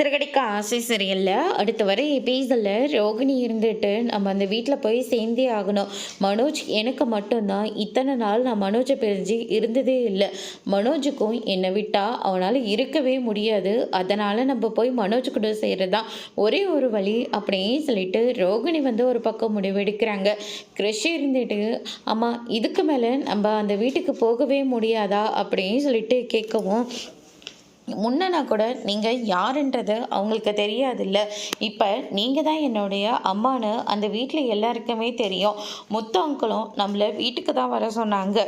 சிறகடிக்க ஆசை சரியில்ல. அடுத்து வர எபிசோடில் ரோகிணி இருந்துட்டு நம்ம அந்த வீட்டில் போய் சேர்ந்தே ஆகணும். மனோஜ் எனக்கு மட்டும்தான் இத்தனை நாள் நான் மனோஜை பிரிஞ்சு இருந்ததே இல்லை. மனோஜுக்கும் என்னை விட்டால் அவனால் இருக்கவே முடியாது. அதனால் நம்ம போய் மனோஜ் கூட செய்கிறது தான் ஒரே ஒரு வழி அப்படின்னு சொல்லிட்டு ரோகிணி வந்து ஒரு பக்கம் முடிவெடுக்கிறாங்க. கிருஷ் இருந்துட்டு அம்மா இதுக்கு மேலே நம்ம அந்த வீட்டுக்கு போகவே முடியாதா அப்படின்னு சொல்லிட்டு கேட்கவும், முன்னனா கூட நீங்கள் யாருன்றது அவங்களுக்கு தெரியாதுல்ல. இப்போ நீங்கள் தான் என்னுடைய அம்மான்னு அந்த வீட்டில் எல்லாருக்குமே தெரியும். முத்து அங்கிளும் நம்மளை வீட்டுக்கு தான் வர சொன்னாங்க.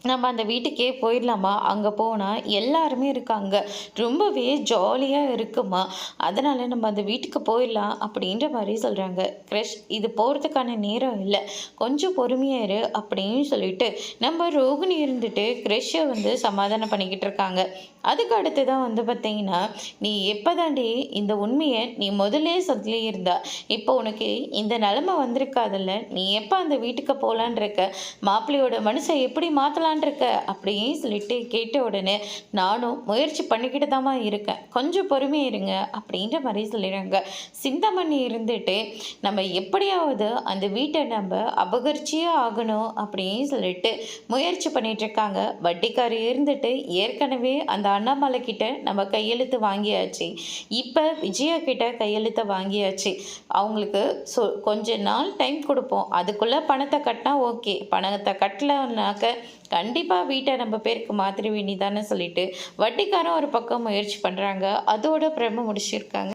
நம்ம அந்த வீட்டுக்கே போயிடலாமா? அங்கே போனால் எல்லாருமே இருக்காங்க. ரொம்பவே ஜாலியாக இருக்குமா. அதனால் நம்ம அந்த வீட்டுக்கு போயிடலாம் அப்படின்ற மாதிரி சொல்கிறாங்க. கிருஷ் இது போகிறதுக்கான நேரம் இல்லை, கொஞ்சம் பொறுமையாக இரு அப்படின்னு சொல்லிட்டு நம்ம ரோகிணி இருந்துட்டு கிருஷை வந்து சமாதானம் பண்ணிக்கிட்டு இருக்காங்க. அதுக்கு அடுத்து தான் வந்து பார்த்தீங்கன்னா, நீ எப்போ தாண்டி இந்த உண்மையை நீ முதல்லே சொல்லியிருந்தா, இப்போ உனக்கு இந்த நிலமை வந்திருக்காதுல்ல, நீ எப்போ அந்த வீட்டுக்கு போகலான் இருக்க, மாப்பிள்ளையோட மனசை எப்படி மாற்றலான் இருக்க அப்படின்னு சொல்லிட்டு கேட்ட உடனே, நானும் முயற்சி பண்ணிக்கிட்டு தாம்மா இருக்கேன், கொஞ்சம் பொறுமையாக இருங்க அப்படின்ற மாதிரி சொல்லிடுறாங்க. சிந்தாமணி இருந்துட்டு நம்ம எப்படியாவது அந்த வீட்டை நம்ம அபகரிச்சியே ஆகணும் அப்படின்னு சொல்லிட்டு முயற்சி பண்ணிட்டு இருக்காங்க. வட்டிக்காரி இருந்துட்டு ஏற்கனவே அந்த அண்ணாமலை கிட்ட நம்ம கையெழுத்து வாங்கியாச்சு. இப்போ விஜயா கிட்ட கையெழுத்தை வாங்கியாச்சு. அவங்களுக்கு கொஞ்ச நாள் டைம் கொடுப்போம், அதுக்குள்ளே பணத்தை கட்டினா ஓகே, பணத்தை கட்டலைனாக்க கண்டிப்பாக வீட்டை நம்ம பேருக்கு மாற்றிட வேண்டியதானே சொல்லிட்டு வட்டிக்காரன் ஒரு பக்கம் முயற்சி பண்ணுறாங்க. அதோட பிரம முடிச்சிருக்காங்க.